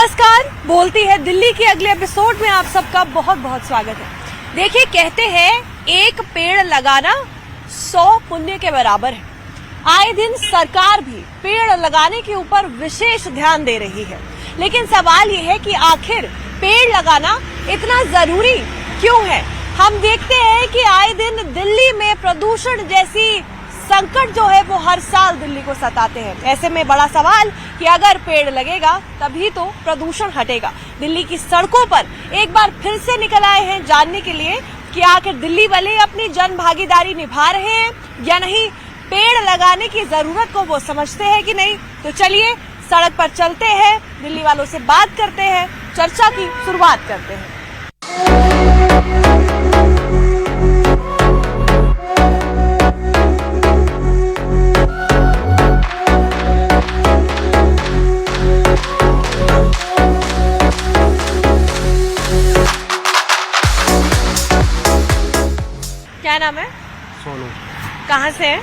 नमस्कार, बोलती है दिल्ली के अगले एपिसोड में आप सबका बहुत बहुत स्वागत है। देखिए, कहते हैं एक पेड़ लगाना 100 पुण्य के बराबर है। आए दिन सरकार भी पेड़ लगाने के ऊपर विशेष ध्यान दे रही है, लेकिन सवाल ये है कि आखिर पेड़ लगाना इतना जरूरी क्यों है। हम देखते हैं कि आए दिन दिल्ली में प्रदूषण जैसी संकट जो है वो हर साल दिल्ली को सताते हैं। ऐसे में बड़ा सवाल कि अगर पेड़ लगेगा तभी तो प्रदूषण हटेगा। दिल्ली की सड़कों पर एक बार फिर से निकल आए हैं जानने के लिए कि आखिर दिल्ली वाले अपनी जन भागीदारी निभा रहे हैं या नहीं, पेड़ लगाने की जरूरत को वो समझते हैं कि नहीं। तो चलिए सड़क पर चलते हैं, दिल्ली वालों से बात करते हैं, चर्चा की शुरुआत करते हैं। क्या नाम है? सोनू। कहाँ से है?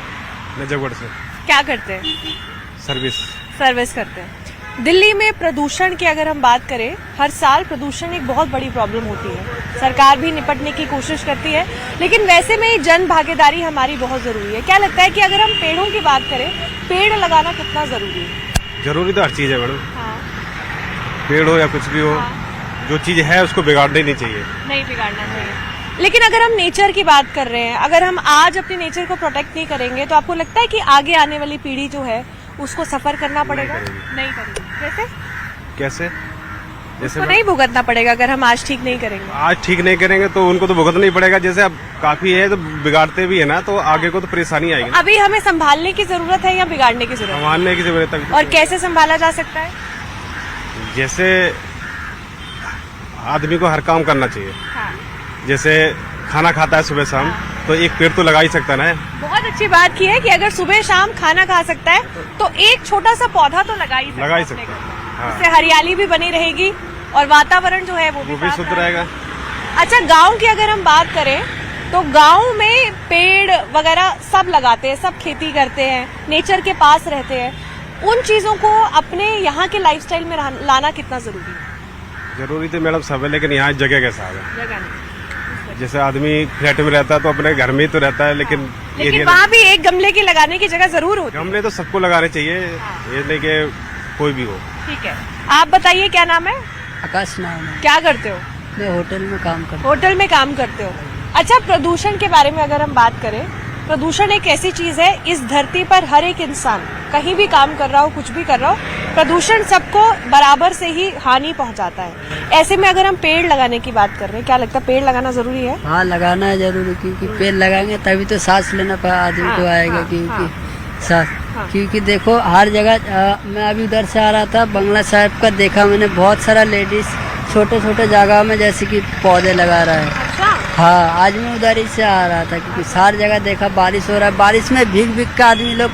नजफगढ़ से। क्या करते हैं? सर्विस करते हैं। दिल्ली में प्रदूषण की अगर हम बात करें, हर साल प्रदूषण एक बहुत बड़ी प्रॉब्लम होती है। सरकार भी निपटने की कोशिश करती है, लेकिन वैसे में जन भागीदारी हमारी बहुत जरूरी है। क्या लगता है कि अगर हम पेड़ों की बात करें, पेड़ लगाना कितना जरूरी है? जरूरी तो हर चीज है मैडम। हाँ। पेड़ हो या कुछ भी हो, हाँ। जो चीज है उसको बिगाड़ना ही नहीं चाहिए। नहीं बिगाड़ना चाहिए। लेकिन अगर हम नेचर की बात कर रहे हैं, अगर हम आज अपने नेचर को प्रोटेक्ट नहीं करेंगे तो आपको लगता है कि आगे आने वाली पीढ़ी जो है उसको सफर करना पड़ेगा? नहीं करेगी। कैसे उसको नहीं भुगतना पड़ेगा अगर हम आज ठीक नहीं करेंगे? आज ठीक नहीं करेंगे तो उनको तो भुगतना ही पड़ेगा। जैसे अब काफी है तो बिगाड़ते भी है ना, तो आगे को तो परेशानी आएगी। अभी हमें संभालने की जरूरत है या बिगाड़ने की जरूरत? संभालने की जरूरत है। और कैसे संभाला जा सकता है? जैसे आदमी को हर काम करना चाहिए। हाँ। जैसे खाना खाता है सुबह शाम, तो एक पेड़ तो लगा ही सकता है ना। बहुत अच्छी बात की है कि अगर सुबह शाम खाना खा सकता है तो एक छोटा सा पौधा तो लगा ही सकता है। हाँ। इससे हरियाली भी बनी रहेगी और वातावरण जो है वो भी शुद्ध रहेगा। अच्छा, गांव की अगर हम बात करें तो गांव में पेड़ वगैरह सब लगाते हैं, सब खेती करते हैं, नेचर के पास रहते हैं। उन चीजों को अपने यहाँ के लाइफस्टाइल में लाना कितना जरूरी है? जरूरी तो मैडम सब है, लेकिन यहाँ जगह के साथ है। जगह नहीं। जैसे आदमी फ्लैट में रहता है तो अपने घर में ही तो रहता है, लेकिन वहाँ भी एक गमले की लगाने की जगह जरूर होती है। गमले तो सबको लगाने चाहिए। ये नहीं कि कोई भी हो। ठीक है, आप बताइए क्या नाम है? आकाश नाम है। क्या करते हो? मैं होटल में काम करता हूँ। होटल में काम करते हो। अच्छा, प्रदूषण के बारे में अगर हम बात करें, प्रदूषण एक ऐसी चीज है, इस धरती पर हर एक इंसान कहीं भी काम कर रहा हो, कुछ भी कर रहा हो, प्रदूषण सबको बराबर से ही हानि पहुंचाता है। ऐसे में अगर हम पेड़ लगाने की बात कर रहे हैं, क्या लगता है पेड़ लगाना जरूरी है? हाँ, लगाना है जरूरी, क्योंकि पेड़ लगाएंगे तभी तो सांस लेना आदमी को आएगा। क्योंकि सांस, क्योंकि देखो हर जगह, मैं अभी उधर से आ रहा था, बंगला साहिब का देखा मैंने, बहुत सारा लेडीज छोटे छोटे जगह में जैसे कि पौधे लगा रहा है। हाँ, आज मैं उधर ही से आ रहा था, क्योंकि सारी जगह देखा बारिश हो रहा है, बारिश में भीग भीग के आदमी लोग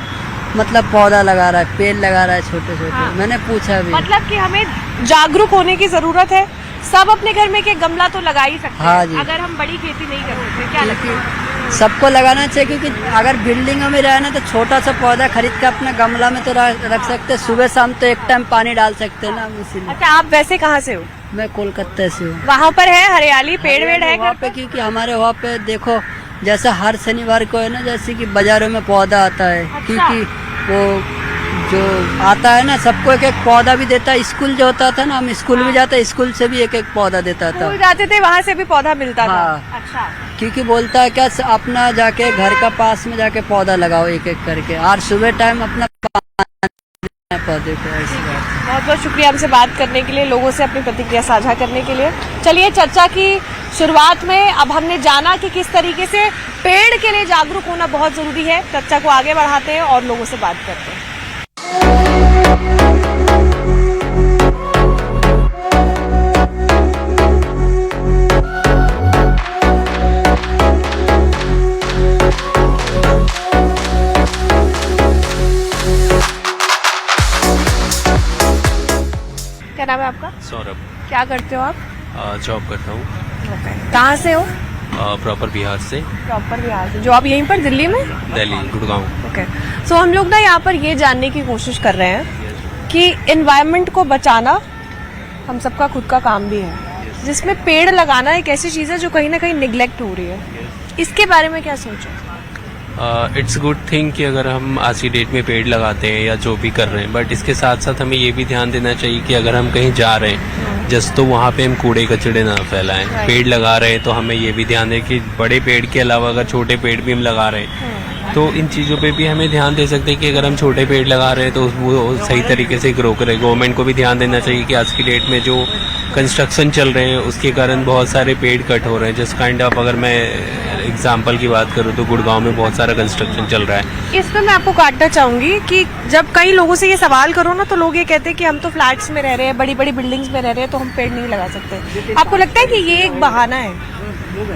मतलब पौधा लगा रहा है, पेड़ लगा रहा है छोटे छोटे। हाँ। मैंने पूछा भी, मतलब कि हमें जागरूक होने की जरूरत है। सब अपने घर में एक गमला तो लगा ही सकते हैं। हाँ जी। अगर हम बड़ी खेती नहीं कर सकते, क्या लगता है? सबको लगाना चाहिए, क्योंकि अगर बिल्डिंगों में रहे ना तो छोटा सा पौधा खरीद के अपने गमला में तो रख सकते हैं। सुबह शाम तो एक टाइम पानी डाल सकते हैं ना, इसीलिए। अच्छा, आप वैसे कहाँ से हो? मैं कोलकाता से हूँ। वहाँ पर है हरियाली, पेड़ वेड़ है वहाँ पे? क्योंकि हमारे वहाँ पे देखो, जैसा हर शनिवार को है ना, जैसे कि बाजारों में पौधा आता है। अच्छा। क्योंकि वो जो आता है ना, सबको एक एक पौधा भी देता है। स्कूल जो होता था ना, हम स्कूल में जाते, स्कूल से भी एक एक पौधा देता था। जाते थे, वहाँ से भी पौधा मिलता था। अच्छा। क्योंकि बोलता है क्या, अपना जाके घर का पास में जाके पौधा लगाओ एक एक करके, और सुबह टाइम अपना पौधे को। बहुत बहुत शुक्रिया हमसे बात करने के लिए, लोगों से अपनी प्रतिक्रिया साझा करने के लिए। चलिए, चर्चा की शुरुआत में अब हमने जाना कि किस तरीके से पेड़ के लिए जागरूक होना बहुत जरूरी है। चर्चा को आगे बढ़ाते हैं और लोगों से बात करते हैं। क्या नाम है आपका? सौरभ। क्या करते हो आप? जॉब करता हूँ। कहाँ से हो? प्रॉपर बिहार से। प्रॉपर बिहार से। जॉब यहीं पर दिल्ली में? दिल्ली, गुड़गांव। ओके। सो हम लोग ना यहाँ पर ये जानने की कोशिश कर रहे हैं कि एनवायरनमेंट को बचाना हम सबका खुद का काम भी है, जिसमें पेड़ लगाना एक ऐसी चीज़ है जो कहीं ना कहीं निगलेक्ट हो रही है। इसके बारे में क्या सोचो? इट्स गुड थिंग कि अगर हम आज की डेट में पेड़ लगाते हैं या जो भी कर रहे हैं, बट इसके साथ साथ हमें ये भी ध्यान देना चाहिए कि अगर हम कहीं जा रहे हैं जस्ट तो वहाँ पे हम कूड़े कचड़े ना फैलाएं। पेड़ लगा रहे हैं तो हमें ये भी ध्यान दें कि बड़े पेड़ के अलावा अगर छोटे पेड़ भी हम लगा रहे हैं तो इन चीज़ों पे भी हमें ध्यान दे सकते हैं कि अगर हम छोटे पेड़ लगा रहे हैं तो वो सही तरीके से ग्रो करे। गवर्नमेंट को भी ध्यान देना चाहिए कि आज की डेट में जो कंस्ट्रक्शन चल रहे हैं उसके कारण बहुत सारे पेड़ कट हो रहे हैं। जस्ट काइंड ऑफ अगर मैं एग्जांपल की बात करूँ तो गुड़गांव में बहुत सारा कंस्ट्रक्शन चल रहा है। इसमें मैं आपको काटना चाहूंगी कि जब कई लोगों से ये सवाल करो ना तो लोग ये कहते हैं कि हम तो फ्लैट्स में रह रहे हैं, बड़ी बड़ी बिल्डिंग्स में रह रहे हैं, तो हम पेड़ नहीं लगा सकते। आपको लगता है कि ये एक बहाना है?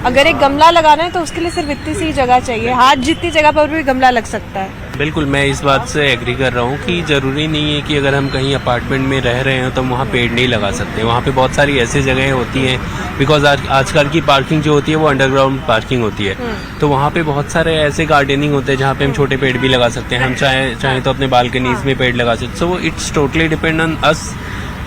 अगर एक गमला लगाना है तो उसके लिए सिर्फ इतनी सी जगह चाहिए, हाथ जितनी जगह पर भी गमला लग सकता है। बिल्कुल, मैं इस बात से एग्री कर रहा हूँ कि ज़रूरी नहीं है कि अगर हम कहीं अपार्टमेंट में रह रहे हो तो वहाँ पेड़ नहीं लगा सकते। वहाँ पे बहुत सारी ऐसी जगहें होती हैं, बिकॉज आजकल की पार्किंग जो होती है वो अंडरग्राउंड पार्किंग होती है, तो वहाँ पे बहुत सारे ऐसे गार्डनिंग होते हैं जहाँ पे हम छोटे पेड़ भी लगा सकते हैं। हम चाहे तो अपने बालकनीज में पेड़ लगा सकते हैं। So it's totally depend on us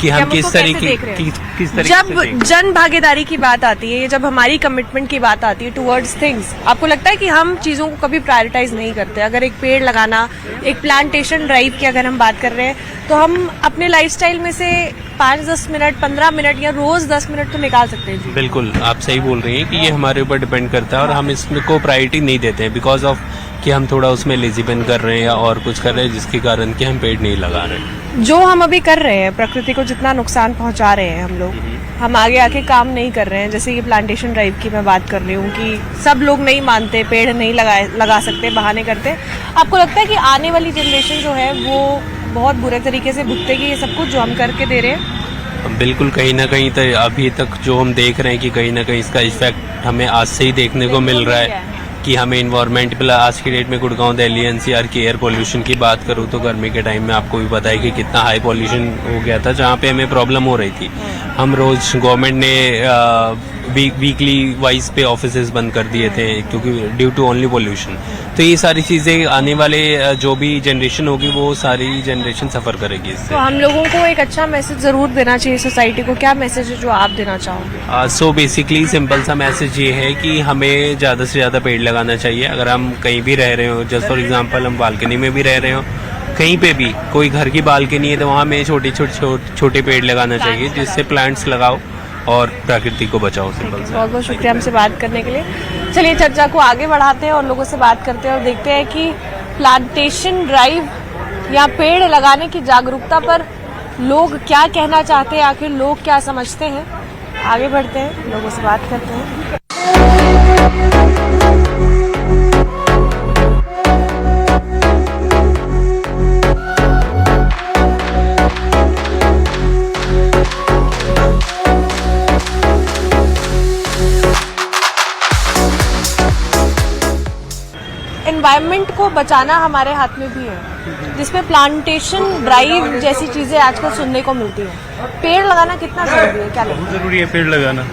कि हम किस तरीके जब जन भागीदारी की बात आती है, जब हमारी कमिटमेंट की बात आती है टुवर्ड्स थिंग्स, आपको लगता है कि हम चीजों को कभी प्रायोरिटाइज नहीं करते? अगर एक पेड़ लगाना, एक प्लांटेशन ड्राइव की अगर हम बात कर रहे हैं तो हम अपने लाइफस्टाइल में से 5-10 मिनट, 15 मिनट या रोज 10 मिनट तो निकाल सकते हैं जी। बिल्कुल, आप सही बोल रही हैं कि ये हमारे ऊपर डिपेंड करता है और हम इसको प्रायोरिटी नहीं देते हैं बिकॉज ऑफ कि हम थोड़ा उसमें लेजीपन कर रहे हैं या और कुछ कर रहे हैं जिसके कारण कि हम पेड़ नहीं लगा रहे हैं। जो हम अभी कर रहे हैं, प्रकृति को जितना नुकसान पहुंचा रहे हैं हम लोग, हम आगे आके काम नहीं कर रहे हैं। जैसे ये प्लांटेशन ड्राइव की मैं बात कर रही हूँ कि सब लोग नहीं मानते, पेड़ नहीं लगा सकते, बहाने करते। आपको लगता है कि आने वाली जनरेशन जो है वो बहुत बुरे तरीके से भुगतेगी ये सब कुछ जो हम करके दे रहे हैं? बिल्कुल, कहीं ना कहीं तो अभी तक जो हम देख रहे हैं कि कहीं ना कहीं इसका इफेक्ट हमें आज से ही देखने को मिल रहा है कि हमें इन्वायरमेंट आज की डेट में गुड़गांव, दिल्ली एनसीआर की एयर पोल्यूशन की बात करूँ तो गर्मी के टाइम में आपको भी पता है कि कितना हाई पोल्यूशन हो गया था जहाँ पे हमें प्रॉब्लम हो रही थी। हम रोज गवर्नमेंट ने वीकली वाइज पे ऑफिसेज बंद कर दिए थे क्योंकि ड्यू टू ओनली पोल्यूशन। तो ये सारी चीज़ें आने वाले जो भी जनरेशन होगी वो सारी जनरेशन सफ़र करेगी इससे। तो हम लोगों को एक अच्छा मैसेज ज़रूर देना चाहिए सोसाइटी को। क्या मैसेज है जो आप देना चाहोगे? सो बेसिकली सिंपल सा मैसेज ये है कि हमें ज़्यादा से ज़्यादा पेड़ लगाना चाहिए। अगर हम कहीं भी रह रहे हो, जस्ट फॉर एग्जांपल हम बालकनी में भी रह रहे हो, कहीं पे भी कोई घर की बालकनी है तो वहाँ में छोटे पेड़ लगाना चाहिए, जिससे प्लांट्स लगाओ और प्रकृति को बचाओ। सिंपल सा। बहुत बहुत शुक्रिया हमसे बात करने के लिए। चलिए चर्चा को आगे बढ़ाते हैं और लोगों से बात करते हैं और देखते हैं कि प्लांटेशन ड्राइव या पेड़ लगाने की जागरूकता पर लोग क्या कहना चाहते हैं, आखिर लोग क्या समझते हैं। आगे बढ़ते हैं, लोगों से बात करते हैं। एनवायरनमेंट को बचाना हमारे हाथ में भी है, जिसमें प्लांटेशन ड्राइव जैसी चीजें आजकल सुनने को मिलती है। पेड़ लगाना कितना जरूरी है? क्या लगता है? जरूरी है पेड़ लगाना।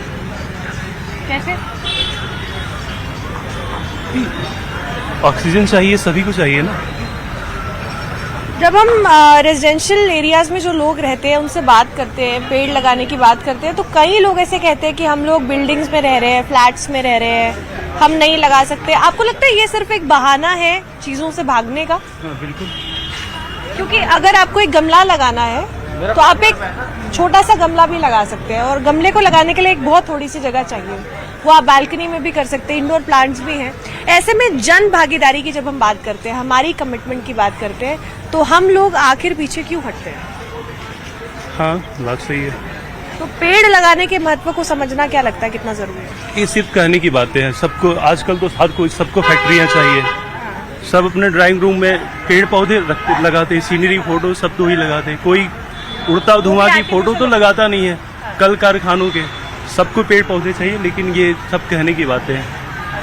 कैसे? ऑक्सीजन चाहिए, सभी को चाहिए ना। जब हम रेजिडेंशियल एरियाज में जो लोग रहते हैं उनसे बात करते हैं, पेड़ लगाने की बात करते हैं, तो कई लोग ऐसे कहते हैं कि हम लोग बिल्डिंग्स में रह रहे हैं, फ्लैट्स में रह रहे हैं, हम नहीं लगा सकते। आपको लगता है ये सिर्फ एक बहाना है चीजों से भागने का? बिल्कुल। क्योंकि अगर आपको एक गमला लगाना है तो आप एक छोटा सा गमला भी लगा सकते हैं, और गमले को लगाने के लिए एक बहुत थोड़ी सी जगह चाहिए। वो आप बालकनी में भी कर सकते हैं, इंडोर प्लांट्स भी हैं। ऐसे में जन भागीदारी की जब हम बात करते हैं, हमारी कमिटमेंट की बात करते हैं, तो हम लोग आखिर पीछे क्यों हटते हैं? हाँ, बात सही है। तो पेड़ लगाने के महत्व को समझना क्या लगता है कितना जरूरी है? ये सिर्फ कहने की बातें हैं। सबको आजकल तो हर कोई, सबको फैक्ट्रियाँ चाहिए। सब अपने ड्राइंग रूम में पेड़ पौधे लगाते, सीनरी फोटो सब तो ही लगाते। कोई उड़ता धुआं की फोटो तो लगाता नहीं है। कल कारखानों के सबको पेड़ पौधे चाहिए, लेकिन ये सब कहने की बातें हैं,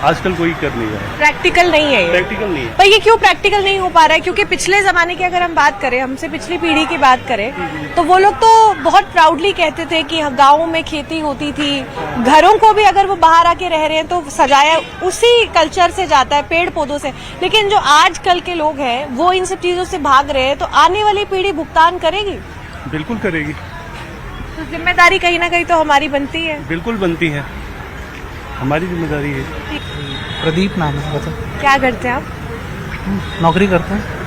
आजकल कोई कर नहीं रहा है। प्रैक्टिकल नहीं है ये। प्रैक्टिकल नहीं है। पर ये क्यों प्रैक्टिकल नहीं हो पा रहा है? क्योंकि पिछले जमाने की अगर हम बात करें, हमसे पिछली पीढ़ी की बात करें, तो वो लोग तो बहुत प्राउडली कहते थे कि गाँव में खेती होती थी, घरों को भी अगर वो बाहर आके रह रहे हैं तो सजाया उसी कल्चर से जाता है, पेड़ पौधों से। लेकिन जो आजकल के लोग हैं वो इन सब चीजों से भाग रहे हैं, तो आने वाली पीढ़ी भुगतान करेगी? बिल्कुल करेगी। तो जिम्मेदारी कहीं ना कहीं तो हमारी बनती है। बिल्कुल बनती है, हमारी जिम्मेदारी है। प्रदीप नाम है, बता। क्या करते हैं आप? नौकरी करते हैं।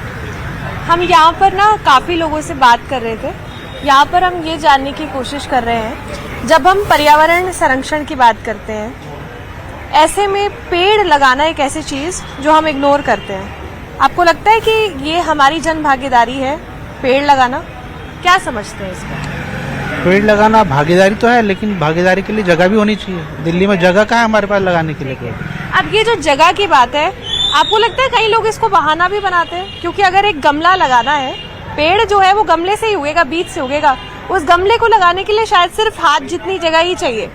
हम यहाँ पर ना काफी लोगों से बात कर रहे थे। यहाँ पर हम ये जानने की कोशिश कर रहे हैं, जब हम पर्यावरण संरक्षण की बात करते हैं, ऐसे में पेड़ लगाना एक ऐसी चीज जो हम इग्नोर करते हैं। आपको लगता है कि ये हमारी जन भागीदारी है पेड़ लगाना? क्या समझते हैं इसका? पेड़ लगाना भागीदारी तो है, लेकिन भागीदारी के लिए जगह भी होनी चाहिए। दिल्ली में जगह कहाँ है हमारे पास लगाने के लिए पेड़? अब ये जो जगह की बात है, आपको लगता है कई लोग इसको बहाना भी बनाते हैं? क्योंकि अगर एक गमला लगाना है, पेड़ जो है वो गमले से ही उगेगा, बीज से उगेगा, उस गमले को लगाने के लिए शायद सिर्फ हाथ जितनी जगह ही चाहिए।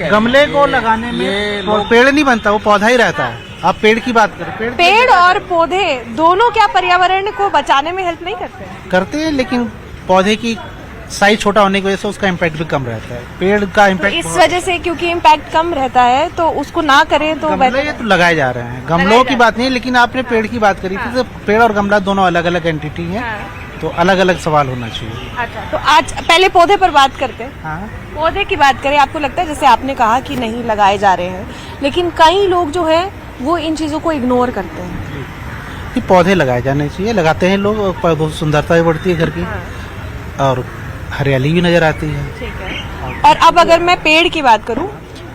गमले को लगाने में पेड़ नहीं बनता, वो पौधा ही रहता है। आप पेड़ की बात करें, पेड़ और पौधे दोनों क्या पर्यावरण को बचाने में हेल्प नहीं करते हैं? करते हैं, लेकिन पौधे की साइज छोटा होने की वजह से उसका इम्पैक्ट भी कम रहता है। पेड़ का तो इम्पैक्ट इस वजह से, क्योंकि इम्पैक्ट कम रहता है, तो उसको ना करें तो गमले बेहतर। तो लगाए जा रहे हैं, गमलों की बात नहीं, लेकिन आपने पेड़ की बात करी थी, तो पेड़ और गमला दोनों अलग अलग एंटिटी है, तो अलग अलग सवाल होना चाहिए। अच्छा, तो आज पहले पौधे पर बात करते हैं। हाँ, पौधे की बात करें, आपको लगता है जैसे आपने कहा कि नहीं लगाए जा रहे हैं, लेकिन कई लोग जो है वो इन चीजों को इग्नोर करते हैं। कि पौधे लगाए जाने चाहिए, लगाते हैं लोग, बहुत सुंदरता भी बढ़ती है घर की, और हरियाली भी नजर आती है। ठीक है। और अब अगर मैं पेड़ की बात करूं,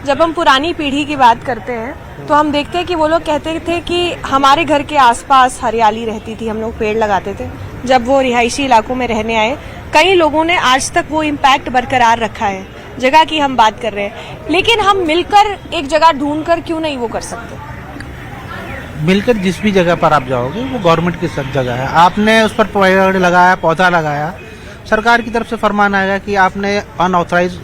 जब हम पुरानी पीढ़ी की बात करते हैं तो हम देखते हैं कि वो लोग कहते थे कि हमारे घर के आसपास हरियाली रहती थी, हम लोग पेड़ लगाते थे। जब वो रिहायशी इलाकों में रहने आए, कई लोगों ने आज तक वो इम्पैक्ट बरकरार रखा है। जगह की हम बात कर रहे हैं, लेकिन हम मिलकर एक जगह ढूंढकर क्यों नहीं वो कर सकते? मिलकर जिस भी जगह पर आप जाओगे वो गवर्नमेंट की सब जगह है, आपने उस पर पेड़ लगाया, पौधा लगाया, सरकार की तरफ से फरमान आएगा कि आपने अनऑथराइज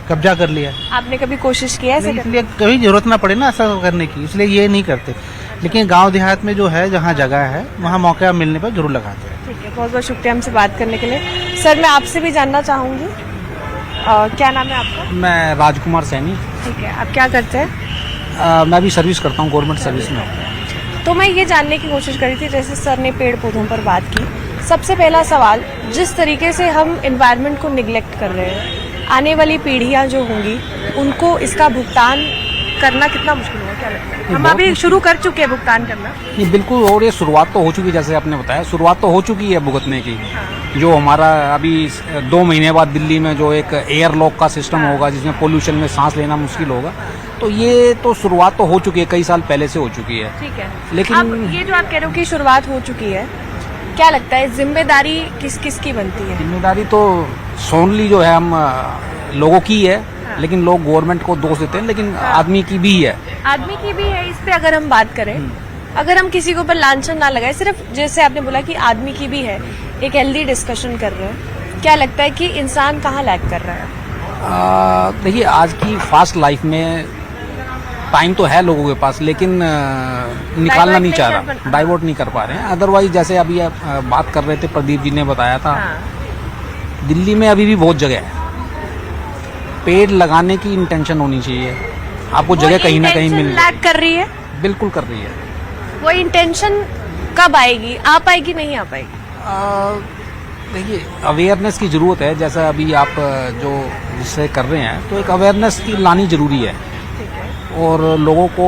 कब्जा कर लिया। आपने कभी कोशिश किया है? इसलिए कभी जरूरत ना पड़े ना ऐसा करने की, इसलिए ये नहीं करते। लेकिन गांव देहात में जो है, जहाँ जगह है, वहाँ मौका मिलने पर जरूर लगाते हैं। ठीक है, बहुत बहुत शुक्रिया हमसे बात करने के लिए। सर, मैं आपसे भी जानना चाहूंगी, क्या नाम है आपका? मैं राजकुमार सैनी। ठीक है, आप क्या करते हैं? मैं भी सर्विस करता हूँ, गवर्नमेंट सर्विस में। तो मैं ये जानने की कोशिश करी थी, जैसे सर ने पेड़ पौधों पर बात की, सबसे पहला सवाल, जिस तरीके से हम एनवायरनमेंट को निगलेक्ट कर रहे हैं, आने वाली पीढ़ियां जो होंगी उनको इसका भुगतान करना कितना मुश्किल होगा, क्या लगता है? हम अभी शुरू कर चुके हैं भुगतान करना। ये बिल्कुल, और ये शुरुआत तो हो चुकी है, जैसे आपने बताया, शुरुआत तो हो चुकी है भुगतने की। जो हमारा अभी 2 महीने बाद दिल्ली में जो एक एयर लॉक का सिस्टम होगा, जिसमें पोल्यूशन में सांस लेना मुश्किल होगा, तो ये तो शुरुआत तो हो चुकी है, कई साल पहले से हो चुकी है। ठीक है, लेकिन अब ये जो आप कह रहे हो कि शुरुआत हो चुकी है, क्या लगता है जिम्मेदारी किस किस की बनती है? जिम्मेदारी तो सोनली जो है हम लोगों की है, लेकिन लोग गवर्नमेंट को दोष देते हैं, लेकिन आदमी की भी है। आदमी की भी है। इस पे अगर हम बात करें, अगर हम किसी के ऊपर लांछन ना लगाए, सिर्फ जैसे आपने बोला कि आदमी की भी है, एक हेल्दी डिस्कशन कर रहे हैं, क्या लगता है कि इंसान कहाँ लैग कर रहा है? देखिए, आज की फास्ट लाइफ में टाइम तो है लोगों के पास, लेकिन निकालना नहीं चाह रहा, डाइवर्ट नहीं कर पा रहे हैं। अदरवाइज जैसे अभी आप बात कर रहे थे, प्रदीप जी ने बताया था, दिल्ली में अभी भी बहुत जगह है, पेड़ लगाने की इंटेंशन होनी चाहिए। आपको जगह कहीं ना कहीं मिल लैग कर रही है, बिल्कुल कर रही है। वो इंटेंशन कब आएगी? आ पाएगी, नहीं आ पाएगी? देखिए, अवेयरनेस की जरूरत है, जैसा अभी आप जो जिससे कर रहे हैं, तो एक अवेयरनेस की लानी जरूरी है, और लोगों को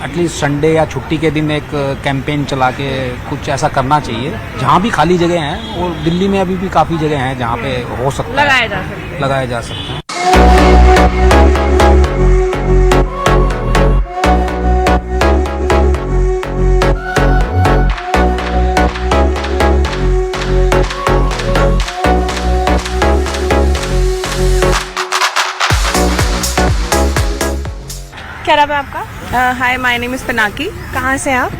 एटलीस्ट संडे या छुट्टी के दिन एक कैंपेन चला के कुछ ऐसा करना चाहिए। जहाँ भी खाली जगह हैं, और दिल्ली में अभी भी काफ़ी जगह हैं जहाँ पे हो सकता है, लगाया जा सकता है। क्या नाम है आपका? Hi, my name is Pinaki. कहाँ से हैं आप?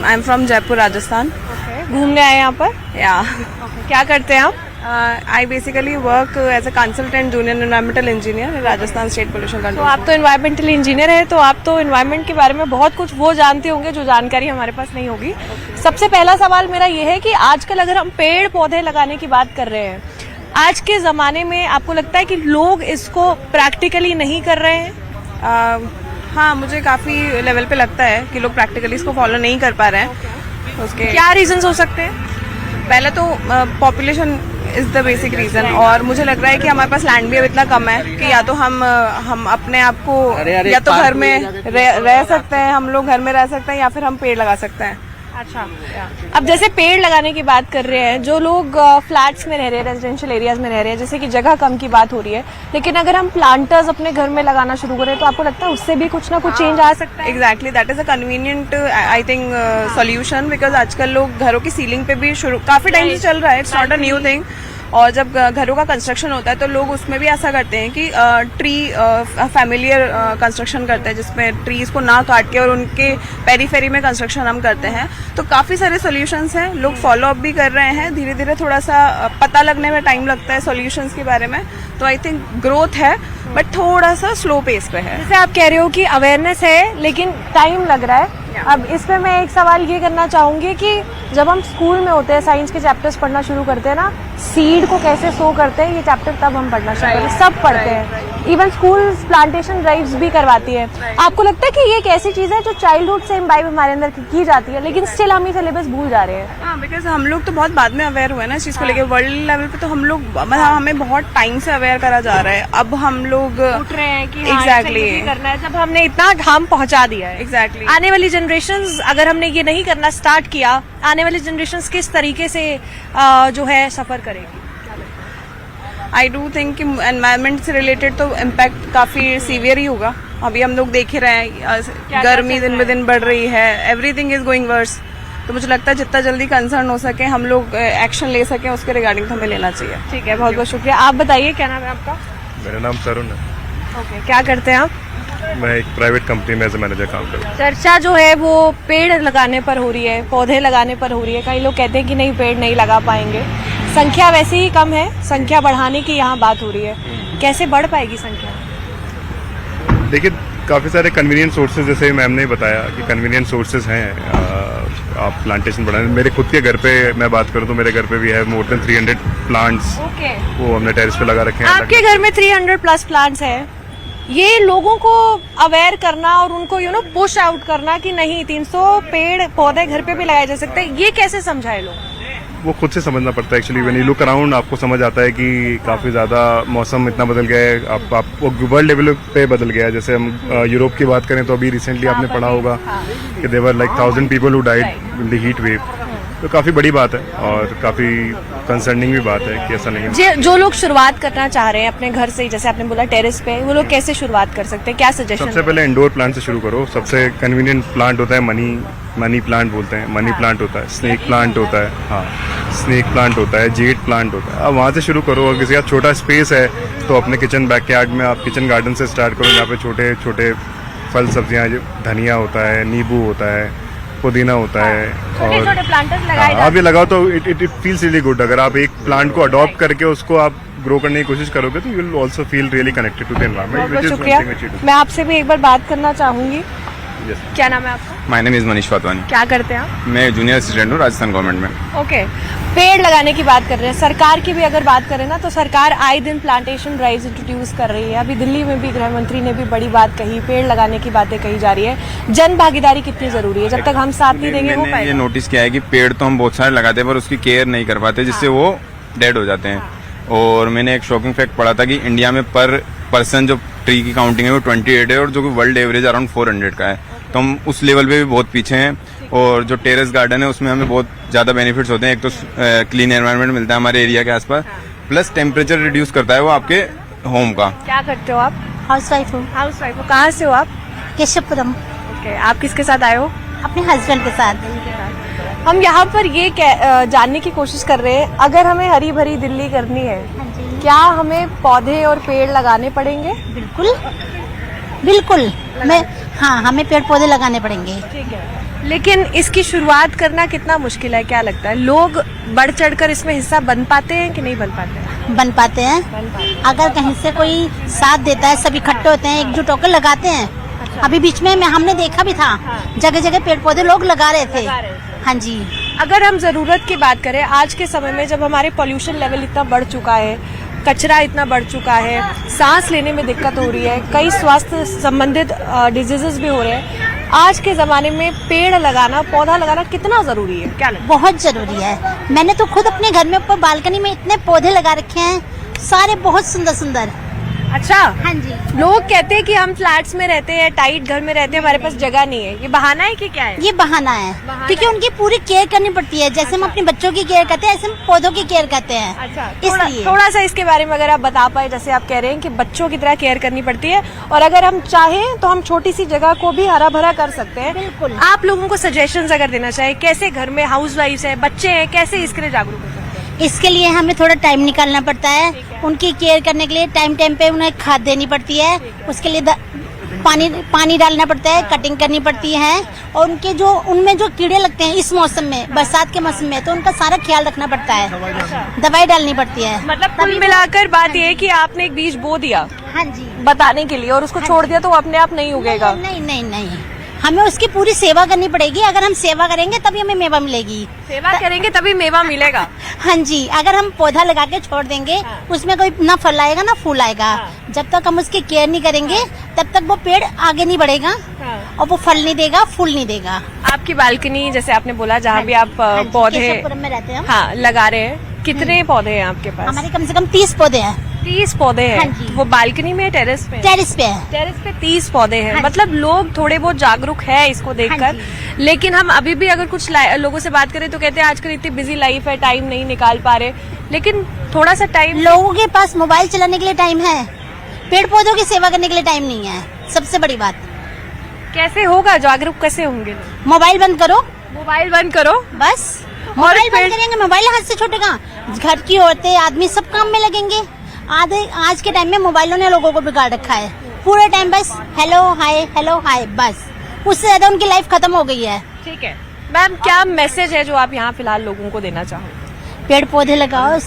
I am from Jaipur, Rajasthan. घूमने आए यहाँ पर? या क्या करते हैं आप? I basically work as a consultant junior environmental engineer in Rajasthan state pollution तो कंट्रोल। आप तो एनवायरमेंटल इंजीनियर है, तो आप तो एनवायरमेंट के बारे में बहुत कुछ वो जानते होंगे जो जानकारी हमारे पास नहीं होगी। सबसे पहला सवाल मेरा ये है कि आजकल अगर हम पेड़ पौधे लगाने की बात कर रहे हैं, आज के ज़माने में आपको लगता है कि लोग इसको प्रैक्टिकली नहीं कर रहे हैं? हाँ, मुझे काफ़ी लेवल पे लगता है कि लोग प्रैक्टिकली इसको फॉलो नहीं कर पा रहे हैं। उसके क्या रीजंस हो सकते हैं? पहले तो population is the basic reason. और मुझे लग रहा है कि हमारे पास लैंड भी अब इतना कम है कि या तो हम अपने आप को या तो घर में रह सकते हैं, हम लोग घर में रह सकते हैं, या फिर हम पेड़ लगा सकते हैं। अच्छा, अब जैसे पेड़ लगाने की बात कर रहे हैं, जो लोग फ्लैट्स में रह रहे हैं, रेजिडेंशियल एरियाज में रह रहे हैं, जैसे कि जगह कम की बात हो रही है, लेकिन अगर हम प्लांटर्स अपने घर में लगाना शुरू करें तो आपको लगता है उससे भी कुछ ना कुछ चेंज आ सकता है? Exactly, that is a convenient I think solution, because आजकल लोग घरों की सीलिंग पे भी काफी टाइम से चल रहा है, it's not a new thing. और जब घरों का कंस्ट्रक्शन होता है तो लोग उसमें भी ऐसा करते हैं कि ट्री फैमिलियर कंस्ट्रक्शन करते हैं, जिसमें ट्रीज को ना काट के और उनके पेरीफेरी में कंस्ट्रक्शन हम करते हैं। तो काफी सारे सॉल्यूशंस हैं, लोग फॉलो अप भी कर रहे हैं। धीरे धीरे थोड़ा सा पता लगने में टाइम लगता है सॉल्यूशंस के बारे में, तो आई थिंक ग्रोथ है, बट थोड़ा सा स्लो पेस पे है। जैसे आप कह रहे हो कि अवेयरनेस है लेकिन टाइम लग रहा है। अब इस पे मैं एक सवाल ये करना चाहूंगी कि जब हम स्कूल में होते हैं, साइंस के चैप्टर्स पढ़ना शुरू करते हैं ना, सीड को कैसे सो करते हैं, ये चैप्टर तब हम पढ़ना शुरू करते हैं, सब पढ़ते हैं। इवन स्कूल प्लांटेशन ड्राइव्स भी करवाती है। आपको लगता है कि ये एक ऐसी चीज है जो चाइल्डहुड से इम्बाइब हमारे अंदर की जाती है, लेकिन स्टिल हम ये सिलेबस भूल जा रहे हैं? हाँ, बिकॉज हम लोग तो बहुत बाद में अवेयर हुए ना इस चीज को लेके। वर्ल्ड लेवल पे तो हम लोग मतलब हमें बहुत टाइम से अवेयर करा जा रहा है। अब हम लोग उठ रहे हैं कि एग्जैक्टली करना है, जब हमने इतना हम पहुंचा दिया है। एग्जैक्टली, आने वाली जनरेशंस, अगर हमने ये नहीं करना स्टार्ट किया, आने वाली जनरेशंस किस तरीके से जो है सफर करेगी? आई डू थिंक कि एनवायरनमेंट से रिलेटेड तो इम्पैक्ट काफी सीवियर ही होगा। अभी हम लोग देख ही रहे हैं, गर्मी दिन ब दिन बढ़ रही है, एवरीथिंग इज गोइंग वर्स। तो मुझे लगता है जितना जल्दी कंसर्न हो सके, हम लोग एक्शन ले सकें, उसके रिगार्डिंग तो हमें लेना चाहिए। ठीक है, बहुत बहुत शुक्रिया। आप बताइए, क्या नाम है आपका? मेरा नाम तरुण है। ओके, क्या करते हैं आप? मैं एक प्राइवेट कंपनी में एज ए मैनेजर काम करता हूँ। चर्चा जो है वो पेड़ लगाने पर हो रही है, पौधे लगाने पर हो रही है। कई लोग कहते हैं कि नहीं, पेड़ नहीं लगा पाएंगे, संख्या वैसे ही कम है, संख्या बढ़ाने की यहाँ बात हो रही है। कैसे बढ़ पाएगी संख्या? देखिए, काफ़ी सारे कन्वीनियंट सोर्सेज, जैसे मैम ने बताया कि कन्वीनियंट सोर्सेज हैं आप प्लांटेशन बढ़ाने। मेरे खुद के घर पे मैं बात करूँ तो मेरे घर पे भी है मोर देन 300 प्लांट्स। ओके, वो हमने टेरेस पे लगा रखे हैं। आपके घर में 300 प्लस प्लांट्स है। ये लोगों को अवेयर करना और उनको पुश आउट करना कि नहीं, 300 पेड़ पौधे घर पे भी लगाए जा सकते हैं, ये कैसे समझाए लोग? वो खुद से समझना पड़ता है actually. When you look around आपको समझ आता है कि काफ़ी ज़्यादा मौसम इतना बदल गया है। आप वर्ल्ड लेवल पे बदल गया है। जैसे हम यूरोप की बात करें तो अभी रिसेंटली आपने पढ़ा होगा कि there were like 1000 people who died in the heat wave. तो काफ़ी बड़ी बात है और काफ़ी कंसर्निंग भी बात है कि ऐसा नहीं है। जो लोग शुरुआत करना चाह रहे हैं अपने घर से, जैसे आपने बोला टेरेस पे, वो लोग कैसे शुरुआत कर सकते हैं, क्या सजेशन? सबसे पहले इंडोर प्लांट से शुरू करो। सबसे कन्वीनियंट प्लांट होता है मनी प्लांट बोलते हैं। मनी प्लांट होता है, स्नेक प्लांट होता है, हाँ स्नेक प्लांट होता है, जेड प्लांट होता है। अब वहाँ से शुरू करो। और किसी का छोटा स्पेस है तो अपने किचन बैकयार्ड में आप किचन गार्डन से स्टार्ट करो। यहाँ पे छोटे छोटे फल सब्जियाँ, धनिया होता है, नींबू होता है, पुदीना होता है, और छोटे प्लांटर्स लगाए आप ये लगाओ तो इट फील्स रियली गुड। अगर आप एक प्लांट को अडॉप्ट करके उसको आप ग्रो करने की कोशिश करोगे तो you will also feel really connected to the environment, which is one शुक्रिया। Thing which you do. मैं आपसे भी एक बार बात करना चाहूंगी। क्या नाम है आपका? My name is Manish Wadhwani. क्या करते हैं आप? मैं जूनियर असिस्टेंट हूँ राजस्थान गवर्नमेंट में। ओके, पेड़ लगाने की बात कर रहे हैं। सरकार की भी अगर बात करें ना, तो सरकार आए दिन प्लांटेशन ड्राइव्स इंट्रोड्यूस कर रही है। अभी दिल्ली में भी गृह मंत्री ने भी बड़ी बात कही, पेड़ लगाने की बातें कही जा रही है। जन भागीदारी कितनी जरूरी है? जब तक हम साथ नहीं देंगे वो मैंने ये नोटिस किया है कि पेड़ तो हम बहुत सारे लगाते हैं पर उसकी केयर नहीं कर पाते, जिससे वो डेड हो जाते हैं। और मैंने एक शॉकिंग फैक्ट पढ़ा था कि इंडिया में पर पर्सन जो ट्री की काउंटिंग है वो 28 है, और जो कि वर्ल्ड एवरेज अराउंड 400 का है। तो हम उस लेवल पे भी बहुत पीछे हैं। और जो टेरेस गार्डन है उसमें हमें बहुत ज़्यादा बेनिफिट्स होते हैं। एक तो क्लीन एनवायरनमेंट मिलता है हमारे एरिया के आसपास, प्लस टेम्परेचर रिड्यूस करता है वो आपके होम का। क्या करते हो आप? हाउस वाइफ हूँ। हाउस वाइफ हो। कहाँ से हो आप? केशवपुरम। ओके, आप किसके साथ आए हो? अपने हस्बैंड के साथ। हम यहाँ पर ये जानने की कोशिश कर रहे हैं, अगर हमें हरी भरी दिल्ली करनी है, क्या हमें पौधे और पेड़ लगाने पड़ेंगे? बिल्कुल बिल्कुल। हाँ, हमें पेड़ पौधे लगाने पड़ेंगे। ठीक है, लेकिन इसकी शुरुआत करना कितना मुश्किल है, क्या लगता है? लोग बढ़ चढ़कर इसमें हिस्सा बन पाते हैं कि नहीं बन पाते हैं? बन पाते हैं। अगर कहीं से कोई साथ देता है, सब इकट्ठे होते हैं, एकजुट होकर लगाते हैं। अभी बीच में हमने देखा भी था, जगह जगह पेड़ पौधे लोग लगा रहे थे। हाँ जी। अगर हम जरूरत की बात करें, आज के समय में जब हमारे पॉल्यूशन लेवल इतना बढ़ चुका है, कचरा इतना बढ़ चुका है, सांस लेने में दिक्कत हो रही है, कई स्वास्थ्य संबंधित डिजीजेस भी हो रहे हैं, आज के जमाने में पेड़ लगाना, पौधा लगाना कितना जरूरी है, क्या लगता बहुत जरूरी है। मैंने तो खुद अपने घर में ऊपर बालकनी में इतने पौधे लगा रखे हैं, सारे बहुत सुंदर सुंदर। है? अच्छा, हाँ जी। लोग कहते हैं कि हम फ्लैट्स में रहते हैं, टाइट घर में रहते हैं, हमारे पास जगह नहीं है, ये बहाना है कि क्या है? ये बहाना है, क्योंकि उनकी पूरी केयर करनी पड़ती है। जैसे हम अपने बच्चों की केयर करते हैं, ऐसे हम पौधों की केयर करते हैं। अच्छा, इसलिए थोड़ा सा इसके बारे में अगर आप बता पाए, जैसे आप कह रहे हैं कि बच्चों की तरह केयर करनी पड़ती है, और अगर हम चाहें तो हम छोटी सी जगह को भी हरा भरा कर सकते हैं। बिल्कुल। आप लोगों को सजेशंस अगर देना चाहे, कैसे घर में हाउस वाइफ है, बच्चे हैं, कैसे इसके लिए जागरूक हो सकते हैं? इसके लिए हमें थोड़ा टाइम निकालना पड़ता है। उनकी केयर करने के लिए टाइम टाइम पे उन्हें खाद देनी पड़ती है, उसके लिए पानी डालना पड़ता है, कटिंग करनी पड़ती है, और उनके जो उनमें जो कीड़े लगते हैं इस मौसम में, बरसात के मौसम में, तो उनका सारा ख्याल रखना पड़ता है, दवाई डालनी पड़ती है। मतलब कुल मिलाकर बात ये है कि आपने एक बीज बो दिया हाँ जी, बताने के लिए, और उसको छोड़ दिया तो वो अपने आप नहीं उगेगा। नहीं नहीं नहीं, हमें उसकी पूरी सेवा करनी पड़ेगी। अगर हम सेवा करेंगे तभी हमें मेवा मिलेगी। सेवा करेंगे तभी मेवा मिलेगा। हाँ जी, अगर हम पौधा लगा के छोड़ देंगे, उसमें कोई ना फल आएगा ना फूल आएगा। जब तक हम उसकी केयर नहीं करेंगे तब तक वो पेड़ आगे नहीं बढ़ेगा, और वो फल नहीं देगा, फूल नहीं देगा। आपकी बालकनी, जैसे आपने बोला, जहाँ भी आप हाँ जी, पौधे केशवपुरम में रहते हैं हम। हाँ लगा रहे हैं, कितने पौधे हैं आपके पास? हमारे कम से कम 30 पौधे हैं। 30 पौधे हैं। हाँ जी। वो बालकनी में, टेरेस पे? टेरिस पे है। टेरेस पे 30 पौधे हैं। हाँ जी। मतलब लोग थोड़े बहुत जागरूक है इसको देखकर। हाँ लेकिन हम अभी भी अगर कुछ लोगों से बात करें तो कहते हैं आजकल इतनी बिजी लाइफ है, टाइम नहीं निकाल पा रहे। लेकिन थोड़ा सा टाइम, लोगों के पास मोबाइल चलाने के लिए टाइम है, पेड़ पौधों की सेवा करने के लिए टाइम नहीं है। सबसे बड़ी बात, कैसे होगा, जागरूक कैसे होंगे लोग? मोबाइल बंद करो, मोबाइल बंद करो बस। मोबाइल बंद करेंगे, मोबाइल हाथ से छूटेगा, घर की औरतें आदमी सब काम में लगेंगे। आज के टाइम में मोबाइलों ने लोगों को बिगाड़ रखा है। पूरे टाइम बस हेलो हाय बस, उससे ज्यादा उनकी लाइफ खत्म हो गई है। ठीक है मैम, क्या मैसेज है जो आप यहाँ फिलहाल लोगों को देना चाहोगे? पेड़ पौधे लगाओ।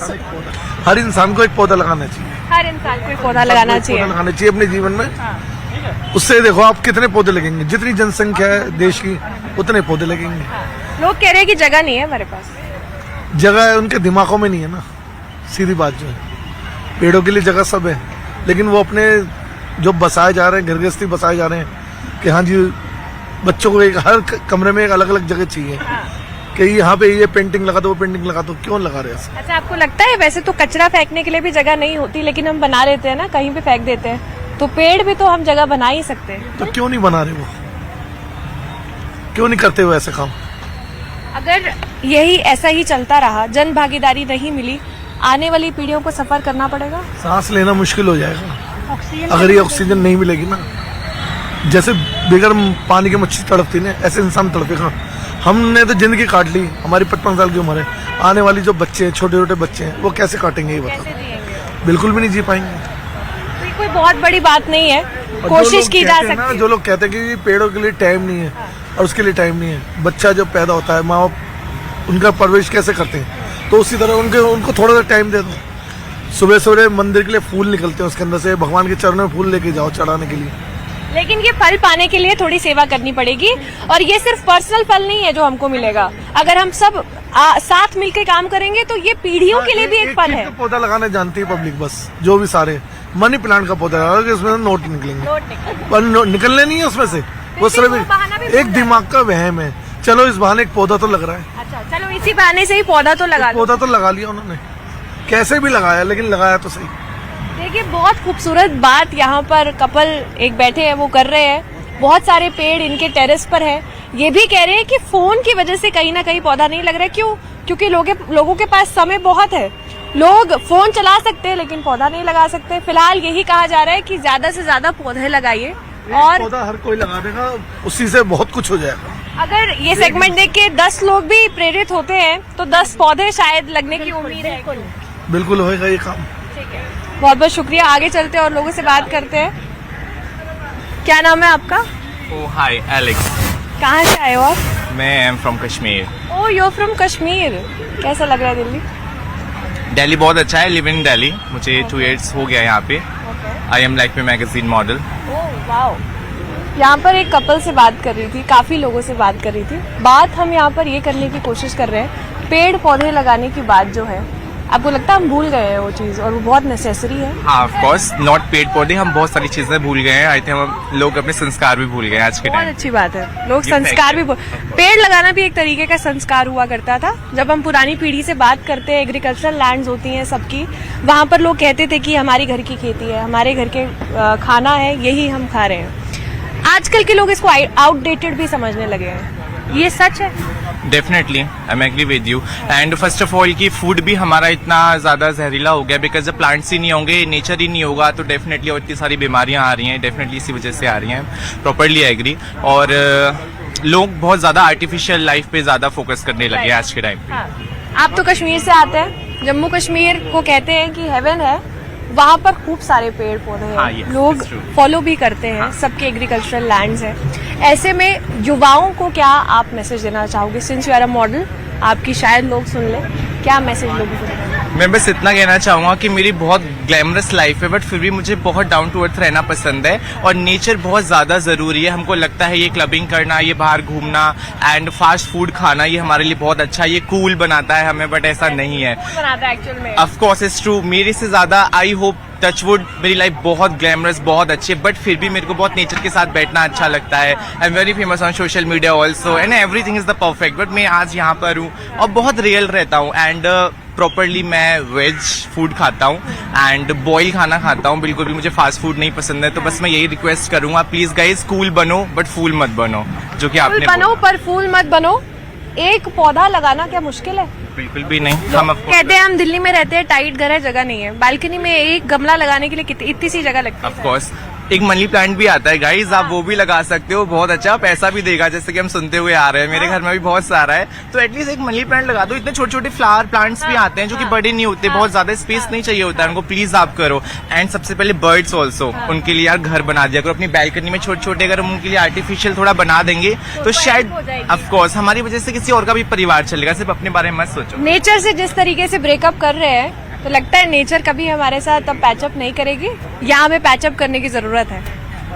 हर इंसान को एक पौधा लगाना चाहिए। हर इंसान को एक पौधा लगाना चाहिए। पौधा लगाना चाहिए अपने जीवन में। उससे देखो आप कितने पौधे लगेंगे, जितनी जनसंख्या है देश की उतने पौधे लगेंगे। लोग कह रहे हैं कि जगह नहीं है हमारे पास। जगह है, उनके दिमागों में नहीं है ना, सीधी बात जो है। पेड़ों के लिए जगह सब है, लेकिन वो अपने जो बसाए जा रहे हैं, घर गृहस्थी बसाए जा रहे हैं कि हाँ जी बच्चों को एक हर कमरे में एक अलग अलग जगह चाहिए कि यहाँ पे ये पेंटिंग लगा दो, वो पेंटिंग लगा दो। क्यों लगा रहे हैं? अच्छा, आपको लगता है वैसे तो कचरा फेंकने के लिए भी जगह नहीं होती, लेकिन हम बना लेते हैं ना, कहीं पे फेंक देते हैं, तो पेड़ भी तो हम जगह बना ही सकते हैं। तो क्यों नहीं बना रहे वो, क्यों नहीं करते वो ऐसे काम? अगर यही ऐसा ही चलता रहा, जन भागीदारी नहीं मिली, आने वाली पीढ़ियों को सफर करना पड़ेगा। सांस लेना मुश्किल हो जाएगा अगर ये ऑक्सीजन नहीं मिलेगी ना। जैसे बगैर पानी की मच्छी तड़पती ना, ऐसे इंसान तड़पेगा। हमने तो जिंदगी काट ली, हमारी 55 साल की उम्र है। आने वाली जो बच्चे हैं, छोटे छोटे बच्चे हैं, वो कैसे काटेंगे ये बताओ? बिल्कुल भी नहीं जी पाएंगे। तो ये कोई बहुत बड़ी बात नहीं है, कोशिश की जा सकती है। जो लोग कहते हैं कि पेड़ों के लिए टाइम नहीं है और उसके लिए टाइम नहीं है, बच्चा जब पैदा होता है माँ बाप उनका परवरिश कैसे करते हैं, तो उसी तरह उनको थोड़ा सा टाइम दे दो। सुबह सुबह मंदिर के लिए फूल निकलते हैं, उसके अंदर से भगवान के चरणों में फूल लेके जाओ चढ़ाने के लिए। लेकिन ये फल पाने के लिए थोड़ी सेवा करनी पड़ेगी, और ये सिर्फ पर्सनल फल नहीं है जो हमको मिलेगा। अगर हम सब साथ मिलकर काम करेंगे तो ये पीढ़ियों के लिए भी एक फल है। पौधा लगाना जानती है पब्लिक, बस जो भी सारे मनी प्लांट का पौधा लगा, उसमें नोट निकलेंगे, पर निकलने नहीं है उसमें से, वो सिर्फ एक दिमाग का वहम है। चलो इस बहाने एक पौधा तो लग रहा है। अच्छा, चलो इसी बहाने से ही पौधा तो लगा लो। पौधा तो लगा लिया उन्होंने, कैसे भी लगाया, लेकिन लगाया तो सही। देखिए, बहुत खूबसूरत बात यहाँ पर कपल एक बैठे हैं वो कर रहे हैं। बहुत सारे पेड़ इनके टेरेस पर है। ये भी कह रहे हैं कि फोन की वजह से कहीं ना कहीं पौधा नहीं लग रहा है। क्यों? क्योंकि लोगों के पास समय बहुत है, लोग फोन चला सकते हैं लेकिन पौधा नहीं लगा सकते। फिलहाल यही कहा जा रहा है कि ज्यादा से ज्यादा पौधे लगाइए, और पौधा हर कोई लगा देगा, उसी से बहुत कुछ हो जाएगा। अगर ये सेगमेंट देख के 10 लोग भी प्रेरित होते हैं तो 10 पौधे शायद लगने की उम्मीद है। बिल्कुल होएगा ये काम। ठीक है, बहुत बहुत शुक्रिया। आगे चलते हैं और लोगों से बात करते हैं। क्या नाम है आपका? Hi, Alex. कहाँ से आए हो आप? मैं am from Kashmir. Oh, you are from Kashmir. कैसा लग रहा है दिल्ली? दिल्ली बहुत अच्छा है, लिव इन दिल्ली। मुझे 2 years हो गया यहाँ पे। आई एम लाइफ में मैगजीन मॉडल। Oh wow. यहाँ पर एक कपल से बात कर रही थी, काफी लोगों से बात कर रही थी। बात हम यहाँ पर ये करने की कोशिश कर रहे हैं, पेड़ पौधे लगाने की बात जो है आपको लगता है हम भूल गए हैं वो चीज़ और वो बहुत नेसेसरी है? हाँ ऑफ कोर्स, नॉट पेड़ पौधे, हम बहुत सारी चीजें भूल गए हैं। आई थिंक हम लोग अपने संस्कार भी भूल गए हैं आज के बहुत टाइम। अच्छी बात है, लोग ये संस्कार भी fact पेड़ लगाना भी एक तरीके का संस्कार हुआ करता था। जब हम पुरानी पीढ़ी से बात करते हैं, एग्रीकल्चरल लैंड्स होती हैं सबकी, वहाँ पर लोग कहते थे कि हमारी घर की खेती है, हमारे घर के खाना है, यही हम खा रहे हैं। आजकल के लोग इसको आउटडेटेड भी समझने लगे हैं, ये सच है? Definitely I am agree with you. And first of all कि फूड भी हमारा इतना ज्यादा जहरीला हो गया बिकॉज जब प्लांट्स ही नहीं होंगे, नेचर ही नहीं होगा, तो डेफिनेटली और इतनी सारी बीमारियां आ रही हैं, डेफिनेटली इसी वजह से आ रही हैं। Properly agree. और लोग बहुत ज्यादा आर्टिफिशियल लाइफ पे ज्यादा फोकस करने लगे हैं आज के टाइम पे। हाँ। आप तो कश्मीर से आते हैं, जम्मू कश्मीर को कहते हैं कि हेवन है, वहाँ पर खूब सारे पेड़ पौधे हैं। हाँ, yes, लोग it's true. फॉलो भी करते हैं, सबके एग्रीकल्चरल लैंड्स हैं। ऐसे में युवाओं को क्या आप मैसेज देना चाहोगे? Since you are a model, आपकी शायद लोग सुन ले, क्या मैसेज लोगों को देना? मैं बस इतना कहना चाहूँगा कि मेरी बहुत ग्लैमरस लाइफ है बट फिर भी मुझे बहुत डाउन टू अर्थ रहना पसंद है और नेचर बहुत ज़्यादा ज़रूरी है। हमको लगता है ये क्लबिंग करना, ये बाहर घूमना एंड फास्ट फूड खाना ये हमारे लिए बहुत अच्छा है, ये कूल बनाता है हमें, बट ऐसा नहीं है। बनाता है एक्चुअल में। Of course it's true. मेरे से ज़्यादा आई होप टचवुड मेरी लाइफ बहुत ग्लैमरस, बहुत अच्छी है, बट फिर भी मेरे को बहुत नेचर के साथ बैठना अच्छा लगता है। I am very famous on social media also and everything is the perfect, but मैं आज यहाँ पर हूँ और बहुत रियल रहता हूँ एंड प्रॉपरली मैं वेज फूड खाता हूँ एंड बॉयल खाना खाता हूँ, बिल्कुल भी मुझे फास्ट फूड नहीं पसंद है। तो बस मैं यही रिक्वेस्ट करूंगा, प्लीज गाइज कूल बनो बट फूल मत बनो, जो कि आपने बनो पर फूल मत बनो। एक पौधा लगाना क्या मुश्किल है? बिल्कुल भी नहीं। हम कहते हैं हम दिल्ली में रहते हैं, टाइट घर है, जगह नहीं है, बालकनी में एक गमला लगाने के लिए इतनी सी जगह लगती है। ऑफ कोर्स एक मनी प्लांट भी आता है गाइज, आप वो भी लगा सकते हो, बहुत अच्छा पैसा भी देगा, जैसे कि हम सुनते हुए आ रहे हैं। मेरे घर में भी बहुत सारा है, तो एटलीस्ट एक मनी प्लांट लगा दो। इतने छोटे छोटे फ्लावर प्लांट्स भी आते हैं जो कि बड़े नहीं होते, बहुत ज्यादा स्पेस नहीं चाहिए होता है उनको, प्लीज आप करो। एंड सबसे पहले बर्ड्स ऑल्सो, उनके लिए यार घर बना दिया करो अपनी बैल्कनी में छोटे छोटे। अगर हम उनके लिए आर्टिफिशियल थोड़ा बना देंगे तो शायद ऑफकोर्स हमारी वजह से किसी और का भी परिवार चलेगा, सिर्फ अपने बारे में मत सोचो। नेचर से जिस तरीके से ब्रेकअप कर रहे हैं, तो लगता है नेचर कभी हमारे साथ तब पैचअप नहीं करेगी, या हमें पैचअप करने की जरूरत है?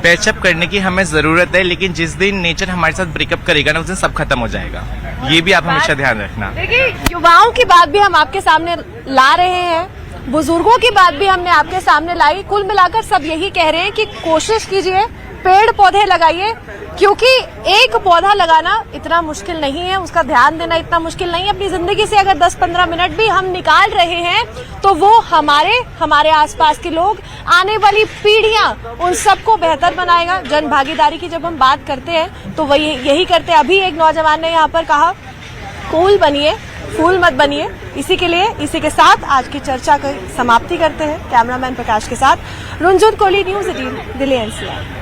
पैचअप करने की हमें जरूरत है, लेकिन जिस दिन नेचर हमारे साथ ब्रेकअप करेगा ना, उस दिन सब खत्म हो जाएगा। ये भी आप हमेशा ध्यान रखना। देखिए, युवाओं की बात भी हम आपके सामने ला रहे हैं, बुजुर्गों की बात भी हमने आपके सामने लाई। कुल मिलाकर सब यही कह रहे हैं कि कोशिश कीजिए, पेड़ पौधे लगाइए, क्योंकि एक पौधा लगाना इतना मुश्किल नहीं है, उसका ध्यान देना इतना मुश्किल नहीं है। अपनी जिंदगी से अगर 10-15 मिनट भी हम निकाल रहे हैं तो वो हमारे आसपास के लोग, आने वाली पीढ़ियां, उन सबको बेहतर बनाएगा। जन भागीदारी की जब हम बात करते हैं तो वही यही करते हैं। अभी एक नौजवान ने यहाँ पर कहा, कूल बनिए, फूल मत बनिए। इसी के साथ आज की चर्चा की समाप्ति करते हैं। कैमरामैन प्रकाश के साथ रुंजुन कोहली, न्यूज़ 18 दिल्ली NCR।